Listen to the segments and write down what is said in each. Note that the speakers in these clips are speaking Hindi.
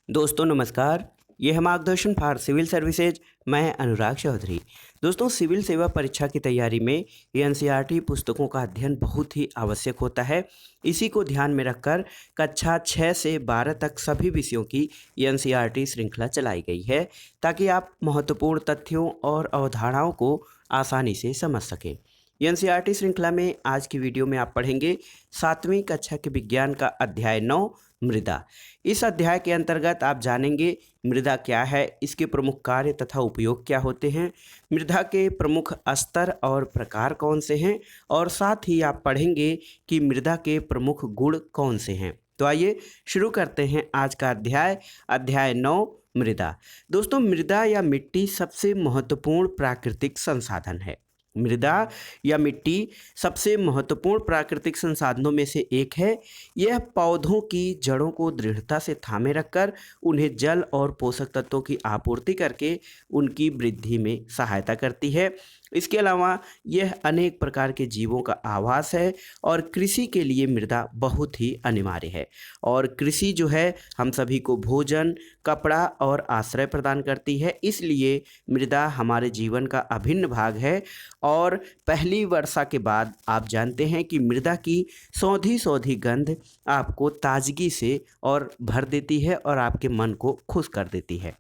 दोस्तों नमस्कार। ये है मार्गदर्शन फॉर सिविल सर्विसेज। मैं अनुराग चौधरी। दोस्तों सिविल सेवा परीक्षा की तैयारी में एनसीईआरटी पुस्तकों का अध्ययन बहुत ही आवश्यक होता है। इसी को ध्यान में रखकर कक्षा 6 से 12 तक सभी विषयों की एनसीईआरटी श्रृंखला चलाई गई है, ताकि आप महत्वपूर्ण तथ्यों और अवधारणाओं को आसानी से समझ सकें। एनसीईआरटी श्रृंखला में आज की वीडियो में आप पढ़ेंगे 7वीं कक्षा के विज्ञान का अध्याय 9 मृदा। इस अध्याय के अंतर्गत आप जानेंगे मृदा क्या है, इसके प्रमुख कार्य तथा उपयोग क्या होते हैं, मृदा के प्रमुख स्तर और प्रकार कौन से हैं, और साथ ही आप पढ़ेंगे कि मृदा के प्रमुख गुण कौन से हैं। तो आइए शुरू करते हैं आज का अध्याय 9 मृदा। दोस्तों मृदा या मिट्टी सबसे महत्वपूर्ण प्राकृतिक संसाधन है। मृदा या मिट्टी सबसे महत्वपूर्ण प्राकृतिक संसाधनों में से एक है। यह पौधों की जड़ों को दृढ़ता से थामे रखकर उन्हें जल और पोषक तत्वों की आपूर्ति करके उनकी वृद्धि में सहायता करती है। इसके अलावा यह अनेक प्रकार के जीवों का आवास है और कृषि के लिए मृदा बहुत ही अनिवार्य है। और कृषि जो है हम सभी को भोजन, कपड़ा और आश्रय प्रदान करती है, इसलिए मृदा हमारे जीवन का अभिन्न भाग है। और पहली वर्षा के बाद आप जानते हैं कि मृदा की सौंधी सौंधी गंध आपको ताजगी से और भर देती है और आपके मन को खुश कर देती है।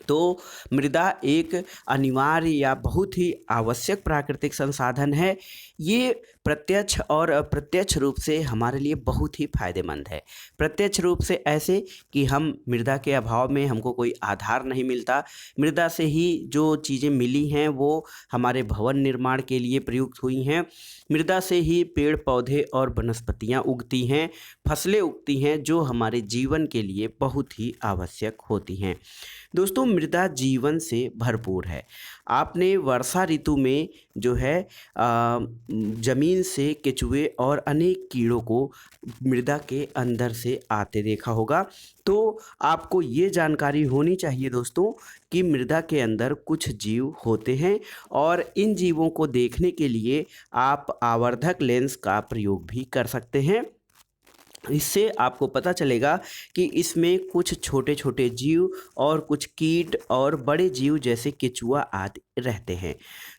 तो मृदा एक अनिवार्य या बहुत ही आवश्यक प्राकृतिक संसाधन है। ये प्रत्यक्ष और अप्रत्यक्ष रूप से हमारे लिए बहुत ही फायदेमंद है। प्रत्यक्ष रूप से ऐसे कि हम मृदा के अभाव में हमको कोई आधार नहीं मिलता। मृदा से ही जो चीज़ें मिली हैं वो हमारे भवन निर्माण के लिए प्रयुक्त हुई हैं। मृदा से ही पेड़ पौधे और वनस्पतियाँ उगती हैं, फसलें उगती हैं, जो हमारे जीवन के लिए बहुत ही आवश्यक होती हैं। दोस्तों मृदा जीवन से भरपूर है। आपने वर्षा ऋतु में जो है जमीन से केचुए और अनेक कीड़ों को मृदा के अंदर से आते देखा होगा। तो आपको ये जानकारी होनी चाहिए दोस्तों कि मृदा के अंदर कुछ जीव होते हैं, और इन जीवों को देखने के लिए आप आवर्धक लेंस का प्रयोग भी कर सकते हैं। इससे आपको पता चलेगा कि इसमें कुछ छोटे छोटे जीव और कुछ कीट और बड़े जीव जैसे केचुआ आदि रहते हैं।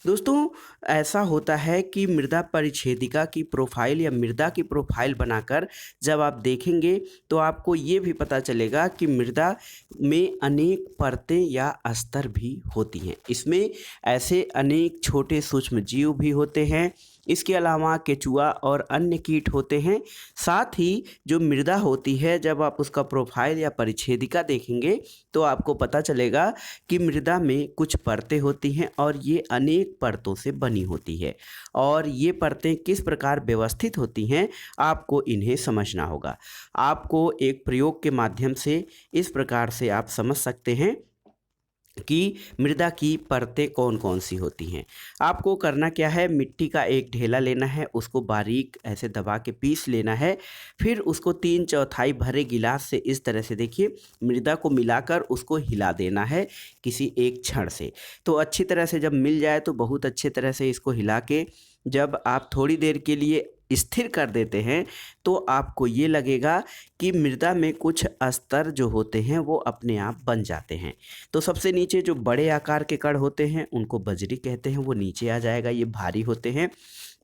दोस्तों ऐसा होता है कि मृदा परिच्छेदिका की प्रोफाइल या मृदा की प्रोफाइल बनाकर जब आप देखेंगे तो आपको ये भी पता चलेगा कि मृदा में अनेक परतें या स्तर भी होती हैं। इसमें ऐसे अनेक छोटे सूक्ष्म जीव भी होते हैं। इसके अलावा केचुआ और अन्य कीट होते हैं। साथ ही जो मृदा होती है, जब आप उसका प्रोफाइल या परिच्छेदिका देखेंगे तो आपको पता चलेगा कि मृदा में कुछ परतें होती हैं और ये अनेक परतों से बनी होती है। और ये परतें किस प्रकार व्यवस्थित होती हैं आपको इन्हें समझना होगा। आपको एक प्रयोग के माध्यम से इस प्रकार से आप समझ सकते हैं कि मृदा की परतें कौन कौन सी होती हैं। आपको करना क्या है, मिट्टी का एक ढेला लेना है, उसको बारीक ऐसे दबा के पीस लेना है। फिर उसको 3/4 भरे गिलास से इस तरह से देखिए मृदा को मिलाकर उसको हिला देना है किसी एक छड़ से। तो अच्छी तरह से जब मिल जाए तो बहुत अच्छे तरह से इसको हिला के जब आप थोड़ी देर के लिए स्थिर कर देते हैं तो आपको ये लगेगा कि मृदा में कुछ स्तर जो होते हैं वो अपने आप बन जाते हैं। तो सबसे नीचे जो बड़े आकार के कण होते हैं उनको बजरी कहते हैं, वो नीचे आ जाएगा, ये भारी होते हैं।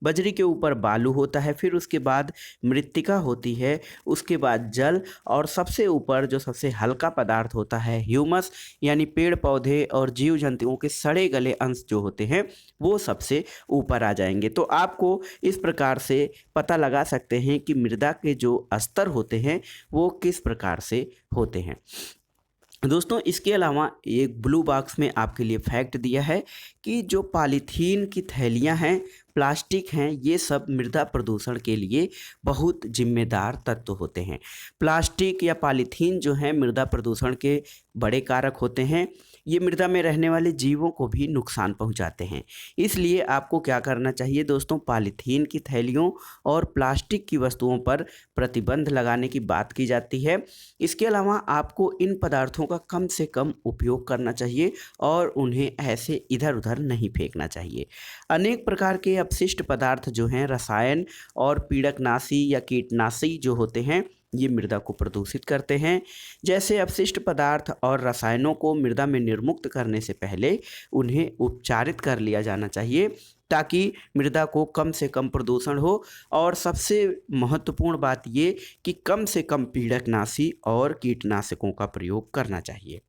बजरी के ऊपर बालू होता है, फिर उसके बाद मृत्तिका होती है, उसके बाद जल, और सबसे ऊपर जो सबसे हल्का पदार्थ होता है ह्यूमस, यानी पेड़ पौधे और जीव जंतुओं के सड़े गले अंश जो होते हैं वो सबसे ऊपर आ जाएंगे। तो आपको इस प्रकार से पता लगा सकते हैं कि मृदा के जो स्तर होते हैं वो किस प्रकार से होते हैं। दोस्तों इसके अलावा एक ब्लू बॉक्स में आपके लिए फैक्ट दिया है कि जो पॉलीथीन की थैलियां हैं, प्लास्टिक हैं, ये सब मृदा प्रदूषण के लिए बहुत जिम्मेदार तत्व होते हैं। प्लास्टिक या पॉलीथीन जो है मृदा प्रदूषण के बड़े कारक होते हैं। ये मृदा में रहने वाले जीवों को भी नुकसान पहुंचाते हैं। इसलिए आपको क्या करना चाहिए दोस्तों, पॉलीथीन की थैलियों और प्लास्टिक की वस्तुओं पर प्रतिबंध लगाने की बात की जाती है। इसके अलावा आपको इन पदार्थों का कम से कम उपयोग करना चाहिए और उन्हें ऐसे इधर उधर नहीं फेंकना चाहिए। अनेक प्रकार के अपशिष्ट पदार्थ जो हैं रसायन और पीड़कनाशी या कीटनाशी जो होते हैं ये मृदा को प्रदूषित करते हैं। जैसे अपशिष्ट पदार्थ और रसायनों को मृदा में निर्मुक्त करने से पहले उन्हें उपचारित कर लिया जाना चाहिए, ताकि मृदा को कम से कम प्रदूषण हो। और सबसे महत्वपूर्ण बात ये कि कम से कम पीड़कनाशी और कीटनाशकों का प्रयोग करना चाहिए।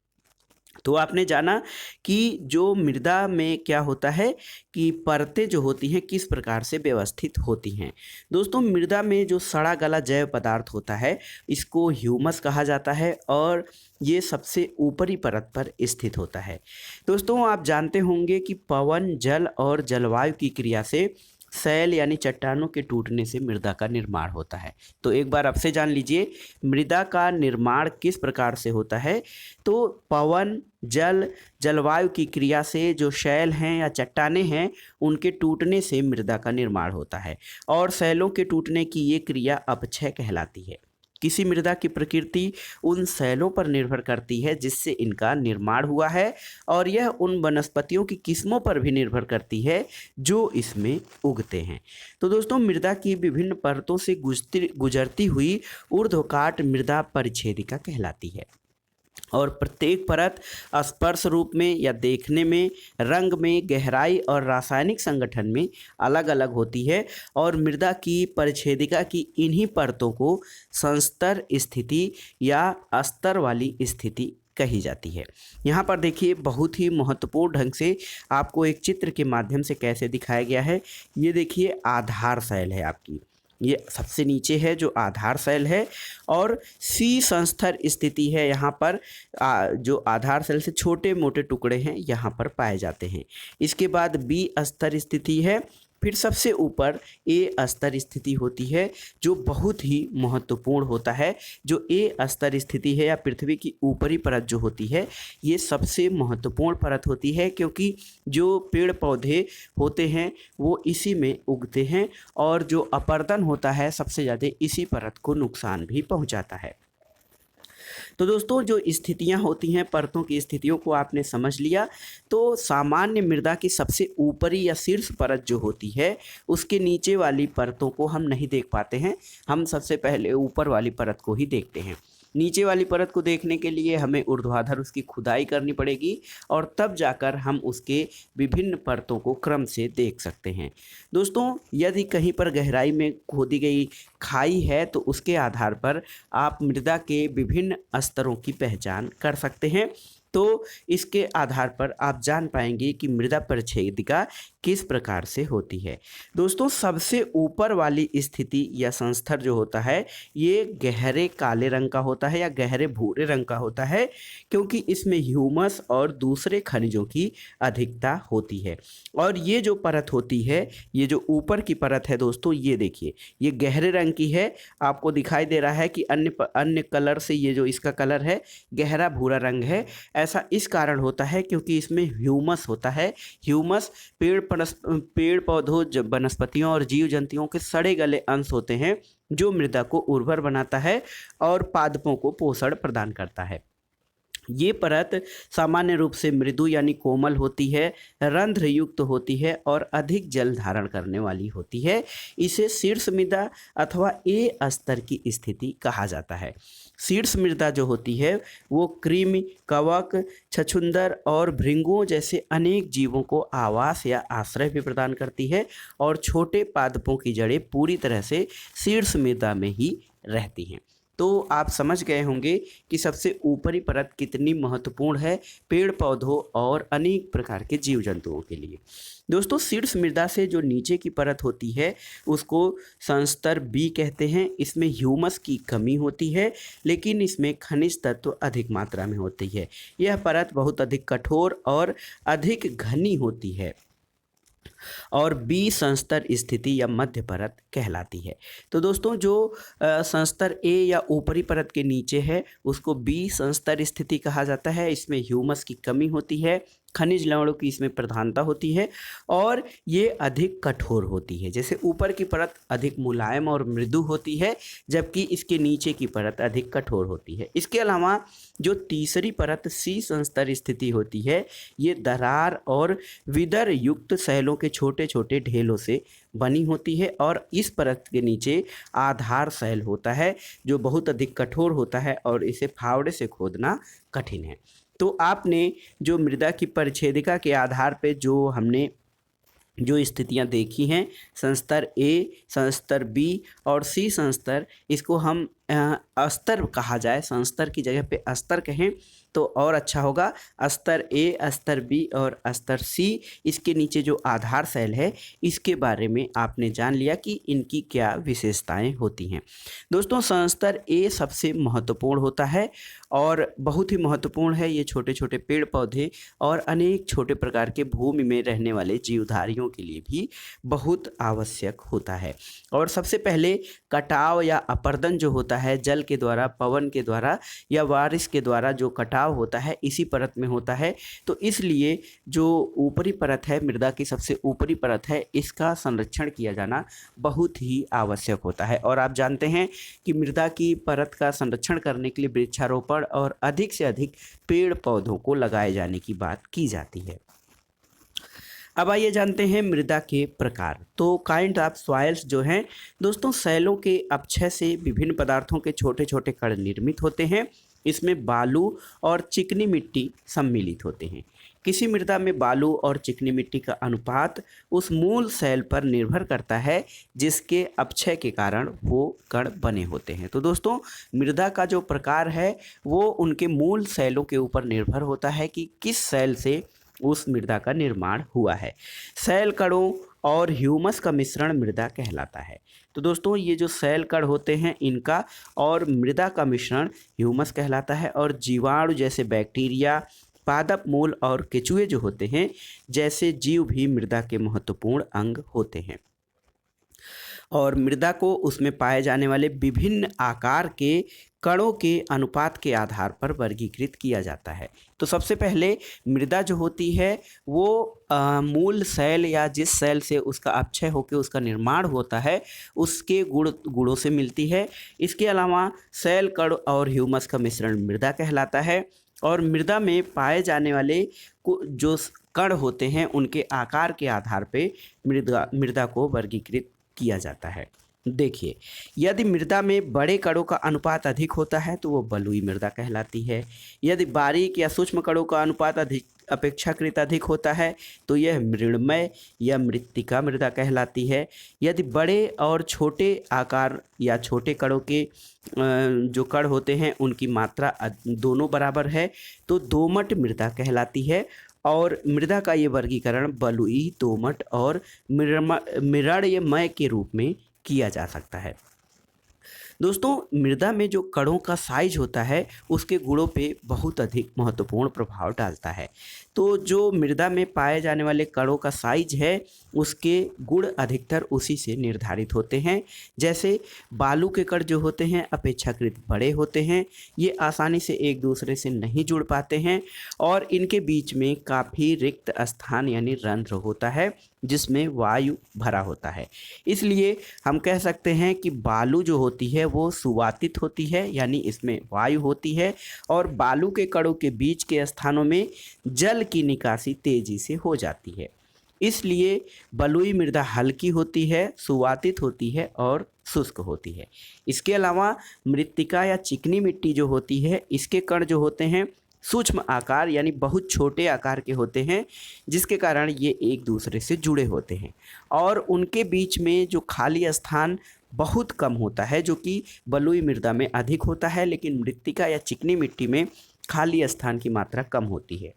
तो आपने जाना कि जो मृदा में क्या होता है कि परतें जो होती हैं किस प्रकार से व्यवस्थित होती हैं। दोस्तों, मृदा में जो सड़ा गला जैव पदार्थ होता है इसको ह्यूमस कहा जाता है और ये सबसे ऊपरी परत पर स्थित होता है। दोस्तों, आप जानते होंगे कि पवन, जल और जलवायु की क्रिया से शैल यानी चट्टानों के टूटने से मृदा का निर्माण होता है। तो एक बार आपसे जान लीजिए मृदा का निर्माण किस प्रकार से होता है। तो पवन, जल, जलवायु की क्रिया से जो शैल हैं या चट्टानें हैं उनके टूटने से मृदा का निर्माण होता है और शैलों के टूटने की ये क्रिया अपक्षय कहलाती है। किसी मृदा की प्रकृति उन शैलों पर निर्भर करती है जिससे इनका निर्माण हुआ है और यह उन वनस्पतियों की किस्मों पर भी निर्भर करती है जो इसमें उगते हैं। तो दोस्तों, मृदा की विभिन्न परतों से गुजरती हुई ऊर्ध्वकाट मृदा परिच्छेदिका कहलाती है और प्रत्येक परत स्पर्श रूप में या देखने में, रंग में, गहराई और रासायनिक संगठन में अलग अलग होती है और मृदा की परिच्छेदिका की इन्हीं परतों को संस्तर स्थिति या अस्तर वाली स्थिति कही जाती है। यहाँ पर देखिए बहुत ही महत्वपूर्ण ढंग से आपको एक चित्र के माध्यम से कैसे दिखाया गया है। ये देखिए आधार शैल है आपकी, ये सबसे नीचे है जो आधार शैल है और सी संस्तर स्थिति है। यहाँ पर जो आधार शैल से छोटे मोटे टुकड़े हैं यहाँ पर पाए जाते हैं। इसके बाद बी स्तर स्थिति है, फिर सबसे ऊपर ए स्तर स्थिति होती है जो बहुत ही महत्वपूर्ण होता है। जो ए स्तर स्थिति है या पृथ्वी की ऊपरी परत जो होती है ये सबसे महत्वपूर्ण परत होती है, क्योंकि जो पेड़ पौधे होते हैं वो इसी में उगते हैं और जो अपरदन होता है सबसे ज़्यादा इसी परत को नुकसान भी पहुंचाता है। तो दोस्तों, जो स्थितियां होती हैं, परतों की स्थितियों को आपने समझ लिया। तो सामान्य मृदा की सबसे ऊपरी या शीर्ष परत जो होती है उसके नीचे वाली परतों को हम नहीं देख पाते हैं, हम सबसे पहले ऊपर वाली परत को ही देखते हैं। नीचे वाली परत को देखने के लिए हमें ऊर्ध्वाधर उसकी खुदाई करनी पड़ेगी और तब जाकर हम उसके विभिन्न परतों को क्रम से देख सकते हैं। दोस्तों, यदि कहीं पर गहराई में खोदी गई खाई है तो उसके आधार पर आप मृदा के विभिन्न स्तरों की पहचान कर सकते हैं। तो इसके आधार पर आप जान पाएंगे कि मृदा परिच्छेदिका किस प्रकार से होती है। दोस्तों, सबसे ऊपर वाली स्थिति या संस्तर जो होता है ये गहरे काले रंग का होता है या गहरे भूरे रंग का होता है, क्योंकि इसमें ह्यूमस और दूसरे खनिजों की अधिकता होती है। और ये जो परत होती है, ये जो ऊपर की परत है दोस्तों, ये देखिए ये गहरे रंग की है। आपको दिखाई दे रहा है कि अन्य कलर से ये जो इसका कलर है गहरा भूरा रंग है। ऐसा इस कारण होता है क्योंकि इसमें ह्यूमस होता है। ह्यूमस पेड़ पौधों, वनस्पतियों और जीव जंतुओं के सड़े गले अंश होते हैं जो मृदा को उर्वर बनाता है और पादपों को पोषण प्रदान करता है। ये परत सामान्य रूप से मृदु यानी कोमल होती है, रंध्र युक्त होती है और अधिक जल धारण करने वाली होती है। इसे शीर्ष मृदा अथवा ए स्तर की स्थिति कहा जाता है। शीर्ष मृदा जो होती है वो कृमि, कवक, छछूंदर और भृंगुओं जैसे अनेक जीवों को आवास या आश्रय भी प्रदान करती है और छोटे पादपों की जड़ें पूरी तरह से शीर्ष मृदा में ही रहती हैं। तो आप समझ गए होंगे कि सबसे ऊपरी परत कितनी महत्वपूर्ण है पेड़ पौधों और अनेक प्रकार के जीव जंतुओं के लिए। दोस्तों, शीर्ष मृदा से जो नीचे की परत होती है उसको संस्तर बी कहते हैं। इसमें ह्यूमस की कमी होती है, लेकिन इसमें खनिज तत्व अधिक मात्रा में होती है। यह परत बहुत अधिक कठोर और अधिक घनी होती है और बी संस्तर स्थिति या मध्य परत कहलाती है। तो दोस्तों, जो संस्तर ए या ऊपरी परत के नीचे है उसको बी संस्तर स्थिति कहा जाता है। इसमें ह्यूमस की कमी होती है, खनिज लवणों की इसमें प्रधानता होती है और ये अधिक कठोर होती है। जैसे ऊपर की परत अधिक मुलायम और मृदु होती है, जबकि इसके नीचे की परत अधिक कठोर होती है। इसके अलावा जो तीसरी परत सी संस्तर स्थिति होती है, ये दरार और विदर युक्त सैलों के छोटे छोटे ढेलों से बनी होती है और इस परत के नीचे आधार सैल होता है जो बहुत अधिक कठोर होता है और इसे फावड़े से खोदना कठिन है। तो आपने जो मृदा की परिच्छेदिका के आधार पे जो हमने जो स्थितियां देखी हैं, संस्तर ए, संस्तर बी और सी संस्तर, इसको हम अस्तर कहा जाए, संस्तर की जगह पे अस्तर कहें तो और अच्छा होगा। अस्तर ए, अस्तर बी और अस्तर सी, इसके नीचे जो आधार सैल है इसके बारे में आपने जान लिया कि इनकी क्या विशेषताएं होती हैं। दोस्तों, संस्तर ए सबसे महत्वपूर्ण होता है और बहुत ही महत्वपूर्ण है। ये छोटे छोटे पेड़ पौधे और अनेक छोटे प्रकार के भूमि में रहने वाले जीवधारियों के लिए भी बहुत आवश्यक होता है। और सबसे पहले कटाव या अपर्दन जो होता है, जल के द्वारा, पवन के द्वारा या बारिश के द्वारा जो कटाव होता है इसी परत में होता है। तो इसलिए जो ऊपरी परत है, मृदा की सबसे ऊपरी परत है, इसका संरक्षण किया जाना बहुत ही आवश्यक होता है। और आप जानते हैं कि मृदा की परत का संरक्षण करने के लिए वृक्षारोपण और अधिक से अधिक पेड़ पौधों को लगाए जाने की बात की जाती है। अब आइए जानते हैं मृदा के प्रकार। तो काइंड ऑफ सॉइल्स जो हैं दोस्तों, सैलों के अपक्षय से विभिन्न पदार्थों के छोटे छोटे कण निर्मित होते हैं। इसमें बालू और चिकनी मिट्टी सम्मिलित होते हैं। किसी मृदा में बालू और चिकनी मिट्टी का अनुपात उस मूल सैल पर निर्भर करता है जिसके अपक्षय के कारण वो कण बने होते हैं। तो दोस्तों, मृदा का जो प्रकार है वो उनके मूल सैलों के ऊपर निर्भर होता है कि किस सैल से उस मृदा का निर्माण हुआ है। सैल कणों और ह्यूमस का मिश्रण मृदा कहलाता है। तो दोस्तों, ये जो सैल कण होते हैं इनका और मृदा का मिश्रण ह्यूमस कहलाता है। और जीवाणु जैसे बैक्टीरिया, पादप मूल और केचुए जो होते हैं जैसे जीव भी मृदा के महत्वपूर्ण अंग होते हैं। और मृदा को उसमें पाए जाने वाले विभिन्न आकार के कणों के अनुपात के आधार पर वर्गीकृत किया जाता है। तो सबसे पहले मृदा जो होती है वो मूल सैल या जिस सैल से उसका अपक्षय होकर उसका निर्माण होता है उसके गुणों से मिलती है। इसके अलावा सैल कण और ह्यूमस का मिश्रण मृदा कहलाता है। और मृदा में पाए जाने वाले जो कण होते हैं उनके आकार के आधार पे मृदा को वर्गीकृत किया जाता है। देखिए, यदि मृदा में बड़े कणों का अनुपात अधिक होता है तो वो बलुई मृदा कहलाती है। यदि बारीक या सूक्ष्म कणों का अनुपात अपेक्षाकृत अधिक होता है तो यह मृण्मय या मृत्तिका मृदा कहलाती है। यदि बड़े और छोटे आकार या छोटे कणों के जो कण होते हैं उनकी मात्रा दोनों बराबर है तो दोमट मृदा कहलाती है। और मृदा का ये वर्गीकरण बलुई, दोमट और मृण्मय के रूप में किया जा सकता है। दोस्तों, मृदा में जो कणों का साइज होता है उसके गुणों पे बहुत अधिक महत्वपूर्ण प्रभाव डालता है। तो जो मृदा में पाए जाने वाले कणों का साइज है उसके गुण अधिकतर उसी से निर्धारित होते हैं। जैसे बालू के कण जो होते हैं अपेक्षाकृत बड़े होते हैं, ये आसानी से एक दूसरे से नहीं जुड़ पाते हैं और इनके बीच में काफ़ी रिक्त स्थान यानी रंध्र होता है जिसमें वायु भरा होता है। इसलिए हम कह सकते हैं कि बालू जो होती है वो सुवातित होती है यानी इसमें वायु होती है और बालू के कणों के बीच के स्थानों में जल की निकासी तेजी से हो जाती है। इसलिए बलुई मृदा हल्की होती है, सुवातित होती है और शुष्क होती है। इसके अलावा मृत्तिका या चिकनी मिट्टी जो होती है इसके कण जो होते हैं सूक्ष्म आकार यानी बहुत छोटे आकार के होते हैं जिसके कारण ये एक दूसरे से जुड़े होते हैं और उनके बीच में जो खाली स्थान बहुत कम होता है जो कि बलुई मृदा में अधिक होता है, लेकिन मृत्तिका या चिकनी मिट्टी में खाली स्थान की मात्रा कम होती है।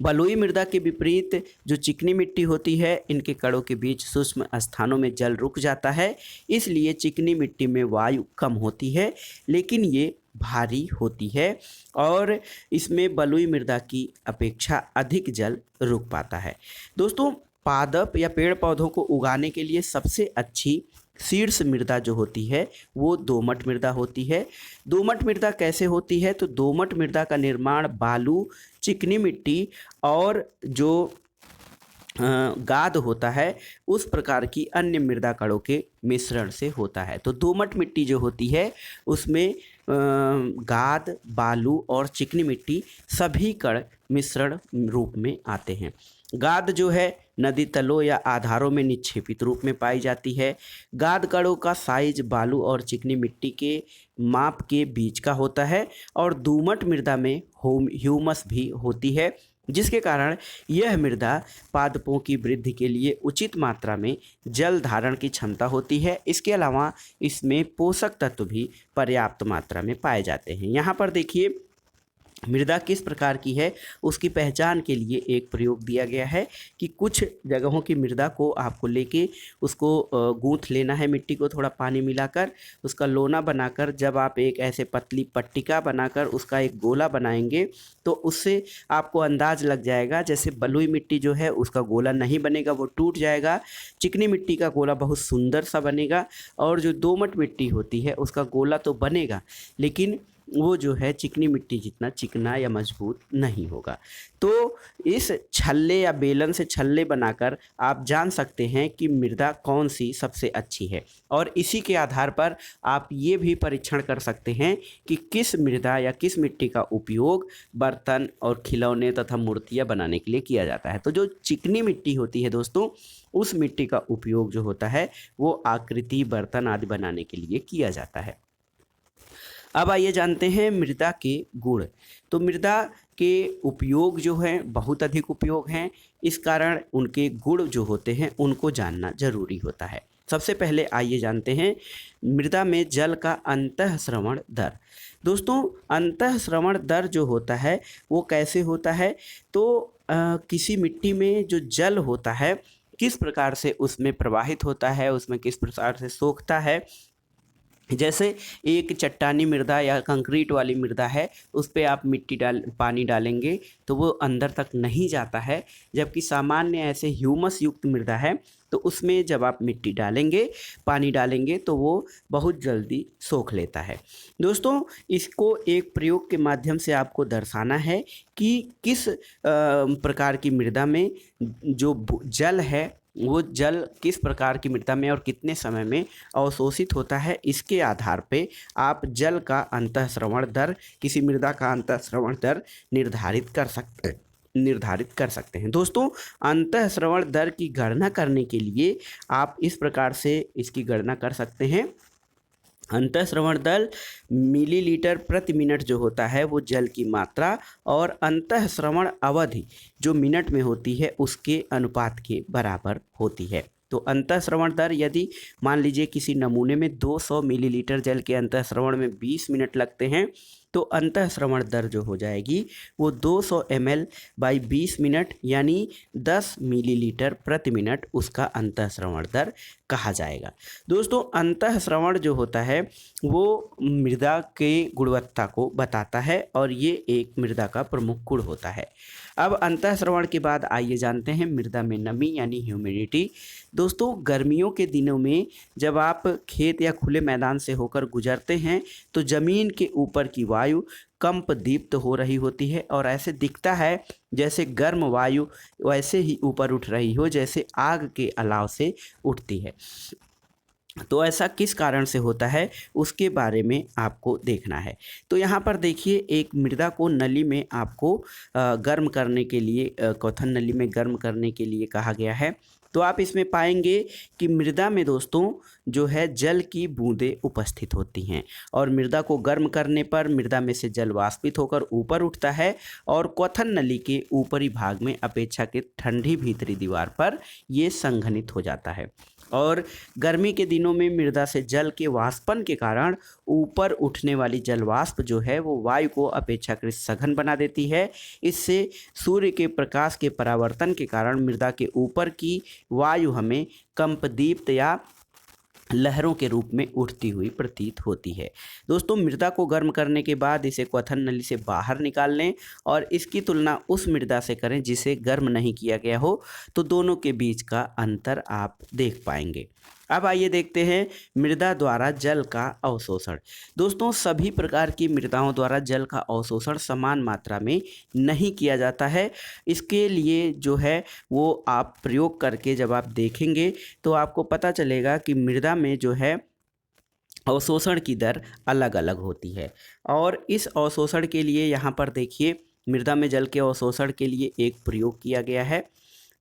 बलुई मृदा के विपरीत जो चिकनी मिट्टी होती है इनके कणों के बीच सूक्ष्म स्थानों में जल रुक जाता है, इसलिए चिकनी मिट्टी में वायु कम होती है लेकिन ये भारी होती है और इसमें बलुई मृदा की अपेक्षा अधिक जल रुक पाता है। दोस्तों, पादप या पेड़ पौधों को उगाने के लिए सबसे अच्छी शीर्ष मृदा जो होती है वो दोमट मृदा होती है। दोमट मृदा कैसे होती है? तो दोमट मृदा का निर्माण बालू, चिकनी मिट्टी और जो गाद होता है उस प्रकार की अन्य मृदा कणों के मिश्रण से होता है। तो दोमट मिट्टी जो होती है उसमें गाद, बालू और चिकनी मिट्टी सभी कण मिश्रण रूप में आते हैं। गाद जो है नदी तलों या आधारों में निक्षेपित रूप में पाई जाती है। गाद कणों का साइज बालू और चिकनी मिट्टी के माप के बीच का होता है और दोमट मृदा में ह्यूमस भी होती है, जिसके कारण यह मृदा पादपों की वृद्धि के लिए उचित मात्रा में जल धारण की क्षमता होती है। इसके अलावा इसमें पोषक तत्व भी पर्याप्त मात्रा में पाए जाते हैं। यहाँ पर देखिए मृदा किस प्रकार की है उसकी पहचान के लिए एक प्रयोग दिया गया है कि कुछ जगहों की मृदा को आपको लेके उसको गूंथ लेना है, मिट्टी को थोड़ा पानी मिलाकर उसका लोना बनाकर जब आप एक ऐसे पतली पट्टिका बनाकर उसका एक गोला बनाएंगे तो उससे आपको अंदाज लग जाएगा। जैसे बलुई मिट्टी जो है उसका गोला नहीं बनेगा, वो टूट जाएगा। चिकनी मिट्टी का गोला बहुत सुंदर सा बनेगा और जो दोमट मिट्टी होती है उसका गोला तो बनेगा लेकिन वो जो है चिकनी मिट्टी जितना चिकना या मजबूत नहीं होगा। तो इस छल्ले या बेलन से छल्ले बनाकर आप जान सकते हैं कि मृदा कौन सी सबसे अच्छी है और इसी के आधार पर आप ये भी परीक्षण कर सकते हैं कि किस मृदा या किस मिट्टी का उपयोग बर्तन और खिलौने तथा मूर्तियाँ बनाने के लिए किया जाता है। तो जो चिकनी मिट्टी होती है दोस्तों, उस मिट्टी का उपयोग जो होता है वो आकृति, बर्तन आदि बनाने के लिए किया जाता है। अब आइए जानते हैं मृदा के गुण। तो मृदा के उपयोग जो हैं बहुत अधिक उपयोग हैं, इस कारण उनके गुण जो होते हैं उनको जानना जरूरी होता है। सबसे पहले आइए जानते हैं मृदा में जल का अंतःस्रवण दर। दोस्तों अंतःस्रवण दर जो होता है वो कैसे होता है? तो किसी मिट्टी में जो जल होता है किस प्रकार से उसमें प्रवाहित होता है, उसमें किस प्रकार से सोखता है। जैसे एक चट्टानी मृदा या कंक्रीट वाली मृदा है, उस पर आप पानी डालेंगे तो वो अंदर तक नहीं जाता है, जबकि सामान्य ऐसे ह्यूमस युक्त मृदा है तो उसमें जब आप मिट्टी डालेंगे, पानी डालेंगे तो वो बहुत जल्दी सोख लेता है। दोस्तों इसको एक प्रयोग के माध्यम से आपको दर्शाना है कि किस प्रकार की मृदा में जो जल है वो जल किस प्रकार की मृदा में और कितने समय में अवशोषित होता है। इसके आधार पे आप जल का अंतःस्रवण दर, किसी मृदा का अंतःस्रवण दर निर्धारित कर सकते हैं। दोस्तों अंतःस्रवण दर की गणना करने के लिए आप इस प्रकार से इसकी गणना कर सकते हैं। अंतःस्रवण दर मिलीलीटर प्रति मिनट जो होता है वो जल की मात्रा और अंतःस्रवण अवधि जो मिनट में होती है उसके अनुपात के बराबर होती है। तो अंतःस्रवण दर यदि मान लीजिए किसी नमूने में 200 मिलीलीटर जल के अंतःस्रवण में 20 मिनट लगते हैं तो अंतःस्रवण दर जो हो जाएगी वो 200 ml बाई 20 मिनट यानी 10 मिलीलीटर प्रति मिनट उसका अंतःस्रवण दर कहा जाएगा। दोस्तों अंतःस्रवण जो होता है वो मृदा के गुणवत्ता को बताता है और ये एक मृदा का प्रमुख गुण होता है। अब अंतःस्रवण के बाद आइए जानते हैं मृदा में नमी यानी ह्यूमिडिटी। दोस्तों गर्मियों के दिनों में जब आप खेत या खुले मैदान से होकर गुजरते हैं तो ज़मीन के ऊपर की वायु कंपदीप्त हो रही होती है और ऐसे दिखता है जैसे गर्म वायु वैसे ही ऊपर उठ रही हो जैसे आग के अलाव से उठती है। तो ऐसा किस कारण से होता है उसके बारे में आपको देखना है। तो यहाँ पर देखिए एक मृदा को नली में आपको गर्म करने के लिए क्वथन नली में गर्म करने के लिए कहा गया है। तो आप इसमें पाएंगे कि मृदा में दोस्तों जो है जल की बूंदें उपस्थित होती हैं और मृदा को गर्म करने पर मृदा में से जल वाष्पित होकर ऊपर उठता है और क्वथन नली के ऊपरी भाग में अपेक्षाकृत ठंडी भीतरी दीवार पर ये संघनित हो जाता है। और गर्मी के दिनों में मृदा से जल के वाष्पन के कारण ऊपर उठने वाली जल वाष्प जो है वो वायु को अपेक्षाकृत सघन बना देती है। इससे सूर्य के प्रकाश के परावर्तन के कारण मृदा के ऊपर की वायु हमें कंपदीप्त या लहरों के रूप में उठती हुई प्रतीत होती है। दोस्तों मृदा को गर्म करने के बाद इसे क्वथन नली से बाहर निकाल लें और इसकी तुलना उस मृदा से करें जिसे गर्म नहीं किया गया हो, तो दोनों के बीच का अंतर आप देख पाएंगे। अब आइए देखते हैं मृदा द्वारा जल का अवशोषण। दोस्तों, सभी प्रकार की मृदाओं द्वारा जल का अवशोषण समान मात्रा में नहीं किया जाता है। इसके लिए जो है वो आप प्रयोग करके जब आप देखेंगे तो आपको पता चलेगा कि मृदा में जो है अवशोषण की दर अलग अलग होती है। और इस अवशोषण के लिए यहाँ पर देखिए, मृदा में जल के अवशोषण के लिए एक प्रयोग किया गया है।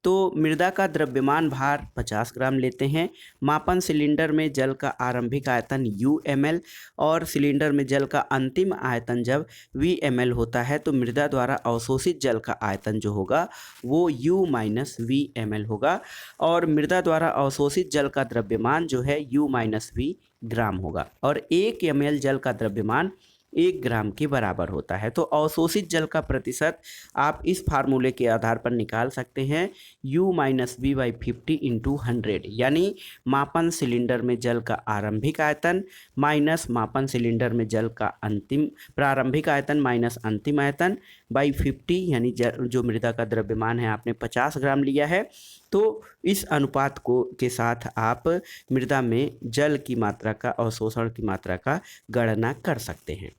तो मृदा का द्रव्यमान भार 50 ग्राम लेते हैं। मापन सिलेंडर में जल का आरंभिक आयतन UmL और सिलेंडर में जल का अंतिम आयतन जब VmL होता है तो मृदा द्वारा अवशोषित जल का आयतन जो होगा वो U-VmL होगा और मृदा द्वारा अवशोषित जल का द्रव्यमान जो है U-V ग्राम होगा और 1 ml जल का द्रव्यमान 1 ग्राम के बराबर होता है। तो अवशोषित जल का प्रतिशत आप इस फार्मूले के आधार पर निकाल सकते हैं U-V/50 × 100, यानी मापन सिलेंडर में जल का आरंभिक आयतन माइनस मापन सिलेंडर में जल का प्रारंभिक आयतन माइनस अंतिम आयतन बाई 50, यानी जो मृदा का द्रव्यमान है आपने 50 ग्राम लिया है। तो इस अनुपात के साथ आप मृदा में जल की मात्रा का अवशोषण की मात्रा का गणना कर सकते हैं।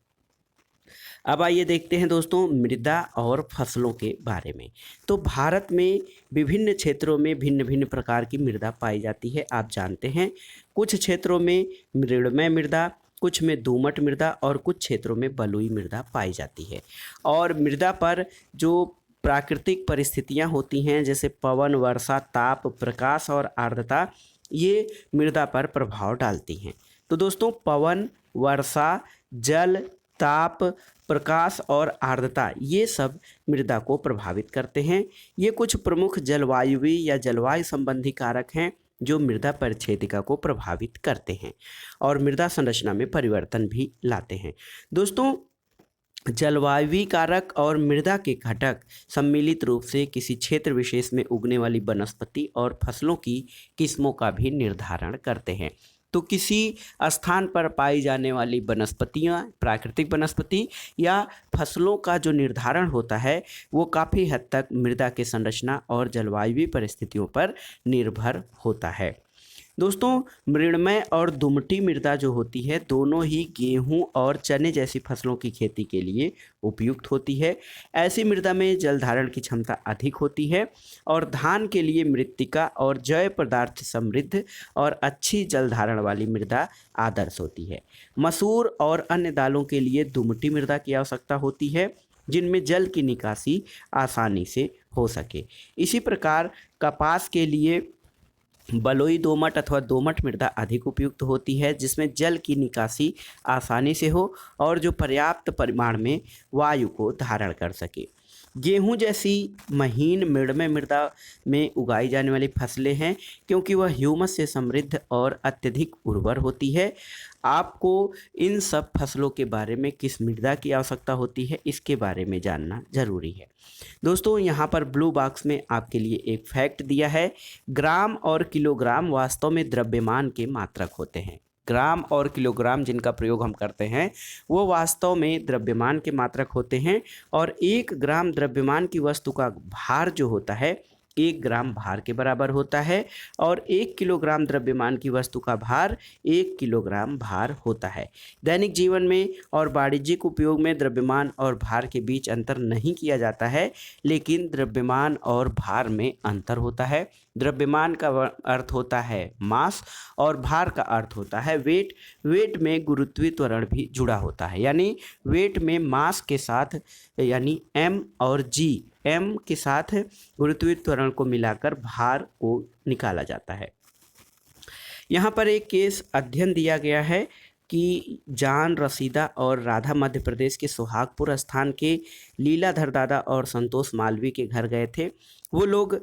अब आइए देखते हैं दोस्तों मृदा और फसलों के बारे में। तो भारत में विभिन्न क्षेत्रों में भिन्न भिन्न प्रकार की मृदा पाई जाती है, आप जानते हैं। कुछ क्षेत्रों में मृणमय मृदा, कुछ में दोमट मृदा और कुछ क्षेत्रों में बलुई मृदा पाई जाती है। और मृदा पर जो प्राकृतिक परिस्थितियां होती हैं जैसे पवन, वर्षा, ताप, प्रकाश और आर्द्रता, ये मृदा पर प्रभाव डालती हैं। तो दोस्तों, पवन, वर्षा, जल, ताप, प्रकाश और आर्द्रता ये सब मृदा को प्रभावित करते हैं। ये कुछ प्रमुख जलवायुवी या जलवायु संबंधी कारक हैं जो मृदा परिच्छेदिका को प्रभावित करते हैं और मृदा संरचना में परिवर्तन भी लाते हैं। दोस्तों, जलवायुवी कारक और मृदा के घटक सम्मिलित रूप से किसी क्षेत्र विशेष में उगने वाली वनस्पति और फसलों की किस्मों का भी निर्धारण करते हैं। तो किसी स्थान पर पाई जाने वाली वनस्पतियाँ, प्राकृतिक वनस्पति या फसलों का जो निर्धारण होता है वो काफ़ी हद तक मृदा के संरचना और जलवायुवी परिस्थितियों पर निर्भर होता है। दोस्तों, मृणमय और दुमटी मृदा जो होती है दोनों ही गेहूं और चने जैसी फसलों की खेती के लिए उपयुक्त होती है। ऐसी मृदा में जल धारण की क्षमता अधिक होती है और धान के लिए मृत्तिका और जैव पदार्थ समृद्ध और अच्छी जल धारण वाली मृदा आदर्श होती है। मसूर और अन्य दालों के लिए दुमटी मृदा की आवश्यकता होती है जिनमें जल की निकासी आसानी से हो सके। इसी प्रकार कपास के लिए बलुई दोमट अथवा दोमट मृदा अधिक उपयुक्त होती है जिसमें जल की निकासी आसानी से हो और जो पर्याप्त परिमाण में वायु को धारण कर सके। गेहूं जैसी महीन मृणमय मृदा में उगाई जाने वाली फसलें हैं क्योंकि वह ह्यूमस से समृद्ध और अत्यधिक उर्वर होती है। आपको इन सब फसलों के बारे में किस मृदा की आवश्यकता होती है इसके बारे में जानना जरूरी है। दोस्तों, यहाँ पर ब्लू बॉक्स में आपके लिए एक फैक्ट दिया है। ग्राम और किलोग्राम वास्तव में द्रव्यमान के मात्रक होते हैं। ग्राम और किलोग्राम जिनका प्रयोग हम करते हैं वो वास्तव में द्रव्यमान के मात्रक होते हैं और 1 ग्राम द्रव्यमान की वस्तु का भार जो होता है 1 ग्राम भार के बराबर होता है और 1 किलोग्राम द्रव्यमान की वस्तु का भार 1 किलोग्राम भार होता है। दैनिक जीवन में और वाणिज्यिक उपयोग में द्रव्यमान और भार के बीच अंतर नहीं किया जाता है, लेकिन द्रव्यमान और भार में अंतर होता है। द्रव्यमान का अर्थ होता है मास और भार का अर्थ होता है वेट। वेट में गुरुत्वीय त्वरण भी जुड़ा होता है, यानी वेट में मास के साथ यानी m और g, m के साथ गुरुत्वीय त्वरण को मिलाकर भार को निकाला जाता है। यहाँ पर एक केस अध्ययन दिया गया है कि जान, रसीदा और राधा मध्य प्रदेश के सोहागपुर स्थान के लीलाधर दादा और संतोष मालवीय के घर गए थे। वो लोग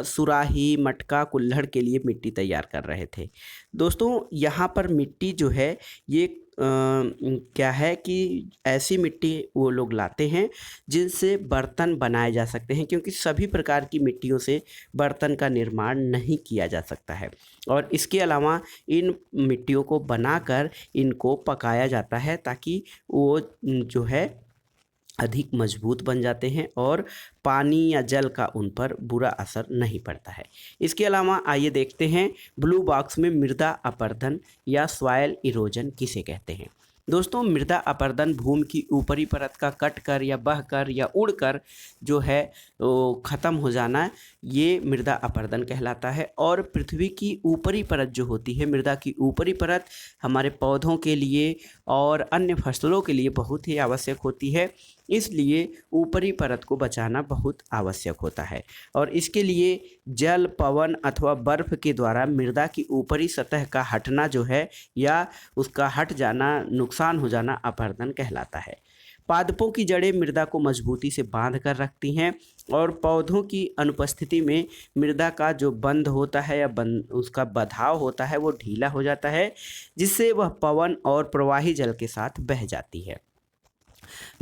सुराही, मटका, कुल्हड़ के लिए मिट्टी तैयार कर रहे थे। दोस्तों, यहाँ पर मिट्टी जो है ये क्या है कि ऐसी मिट्टी वो लोग लाते हैं जिनसे बर्तन बनाए जा सकते हैं, क्योंकि सभी प्रकार की मिट्टियों से बर्तन का निर्माण नहीं किया जा सकता है। और इसके अलावा इन मिट्टियों को बनाकर इनको पकाया जाता है ताकि वो जो है अधिक मजबूत बन जाते हैं और पानी या जल का उन पर बुरा असर नहीं पड़ता है। इसके अलावा आइए देखते हैं ब्लू बॉक्स में मृदा अपरदन या सॉइल इरोजन किसे कहते हैं। दोस्तों, मृदा अपरदन भूमि की ऊपरी परत का कटकर या बहकर या उड़कर जो है वो ख़त्म हो जाना, ये मृदा अपरदन कहलाता है। और पृथ्वी की ऊपरी परत जो होती है, मृदा की ऊपरी परत हमारे पौधों के लिए और अन्य फसलों के लिए बहुत ही आवश्यक होती है, इसलिए ऊपरी परत को बचाना बहुत आवश्यक होता है। और इसके लिए जल, पवन अथवा बर्फ के द्वारा मृदा की ऊपरी सतह का हटना जो है या उसका हट जाना, नुकसान हो जाना अपरदन कहलाता है। पादपों की जड़ें मृदा को मजबूती से बांध कर रखती हैं और पौधों की अनुपस्थिति में मृदा का जो बंध होता है या उसका बंधाव होता है वो ढीला हो जाता है, जिससे वह पवन और प्रवाही जल के साथ बह जाती है।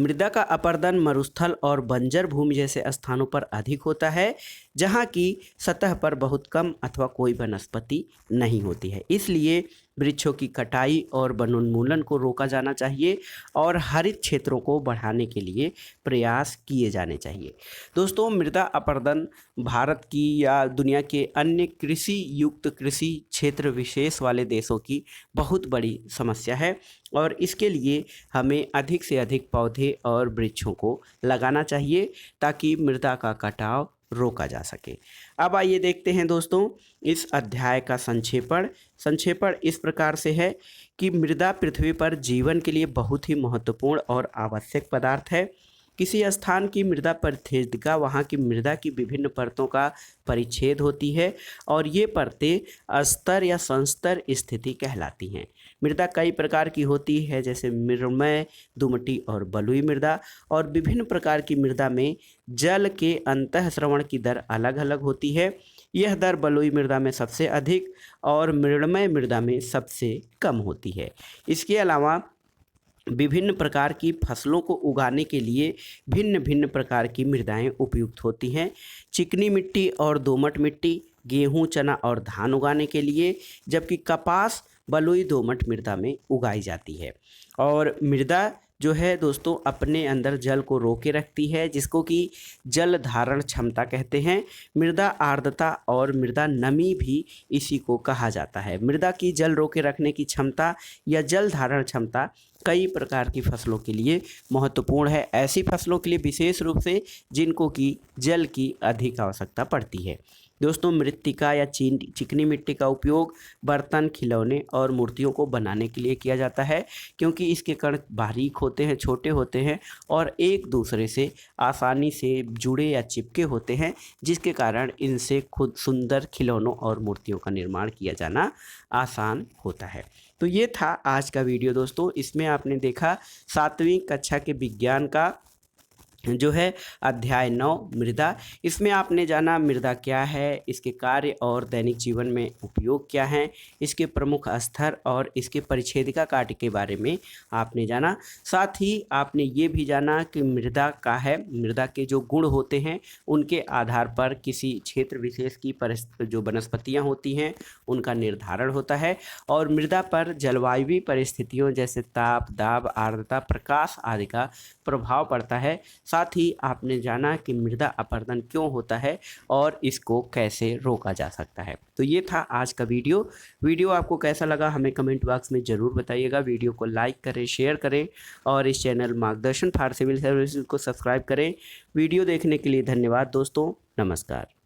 मृदा का अपरदन मरुस्थल और बंजर भूमि जैसे स्थानों पर अधिक होता है, जहाँ की सतह पर बहुत कम अथवा कोई वनस्पति नहीं होती है। इसलिए वृक्षों की कटाई और वनोन्मूलन को रोका जाना चाहिए और हरित क्षेत्रों को बढ़ाने के लिए प्रयास किए जाने चाहिए। दोस्तों, मृदा अपरदन भारत की या दुनिया के अन्य कृषि युक्त कृषि क्षेत्र विशेष वाले देशों की बहुत बड़ी समस्या है और इसके लिए हमें अधिक से अधिक पौधे और वृक्षों को लगाना चाहिए ताकि मृदा का कटाव रोका जा सके। अब आइए देखते हैं दोस्तों इस अध्याय का संक्षेपण इस प्रकार से है कि मृदा पृथ्वी पर जीवन के लिए बहुत ही महत्वपूर्ण और आवश्यक पदार्थ है। किसी स्थान की मृदा परिस्थितिका वहाँ की मृदा की विभिन्न परतों का परिच्छेद होती है और ये परतें स्तर या संस्तर स्थिति कहलाती हैं। मृदा कई प्रकार की होती है, जैसे मृण्मय, दुमटी और बलुई मृदा। और विभिन्न प्रकार की मृदा में जल के अंतःस्रवण की दर अलग अलग होती है। यह दर बलुई मृदा में सबसे अधिक और मृण्मय मृदा में सबसे कम होती है। इसके अलावा विभिन्न प्रकार की फसलों को उगाने के लिए भिन्न भिन्न प्रकार की मृदाएं उपयुक्त होती हैं। चिकनी मिट्टी और दोमट मिट्टी गेहूं, चना और धान उगाने के लिए, जबकि कपास बलुई दोमट मृदा में उगाई जाती है। और मृदा जो है दोस्तों अपने अंदर जल को रोके रखती है, जिसको कि जल धारण क्षमता कहते हैं। मृदा आर्द्रता और मृदा नमी भी इसी को कहा जाता है। मृदा की जल रोके रखने की क्षमता या जल धारण क्षमता कई प्रकार की फसलों के लिए महत्वपूर्ण है, ऐसी फसलों के लिए विशेष रूप से जिनको कि जल की अधिक आवश्यकता पड़ती है। दोस्तों, मृत्तिका या चिकनी मिट्टी का उपयोग बर्तन, खिलौने और मूर्तियों को बनाने के लिए किया जाता है, क्योंकि इसके कण बारीक होते हैं, छोटे होते हैं और एक दूसरे से आसानी से जुड़े या चिपके होते हैं, जिसके कारण इनसे खुद सुंदर खिलौनों और मूर्तियों का निर्माण किया जाना आसान होता है। तो ये था आज का वीडियो दोस्तों। इसमें आपने देखा 7वीं कक्षा के विज्ञान का जो है अध्याय 9 मृदा। इसमें आपने जाना मृदा क्या है, इसके कार्य और दैनिक जीवन में उपयोग क्या हैं, इसके प्रमुख स्तर और इसके परिच्छेदिका काट के बारे में आपने जाना। साथ ही आपने ये भी जाना कि मृदा का है, मृदा के जो गुण होते हैं उनके आधार पर किसी क्षेत्र विशेष की जो वनस्पतियाँ होती हैं उनका निर्धारण होता है और मृदा पर जलवायुवी परिस्थितियों जैसे ताप, दाब, आर्द्रता, प्रकाश आदि का प्रभाव पड़ता है। साथ ही आपने जाना कि मृदा अपरदन क्यों होता है और इसको कैसे रोका जा सकता है। तो ये था आज का वीडियो आपको कैसा लगा हमें कमेंट बॉक्स में ज़रूर बताइएगा। वीडियो को लाइक करें, शेयर करें और इस चैनल मार्गदर्शन फॉर सिविल सर्विसेज को सब्सक्राइब करें। वीडियो देखने के लिए धन्यवाद दोस्तों। नमस्कार।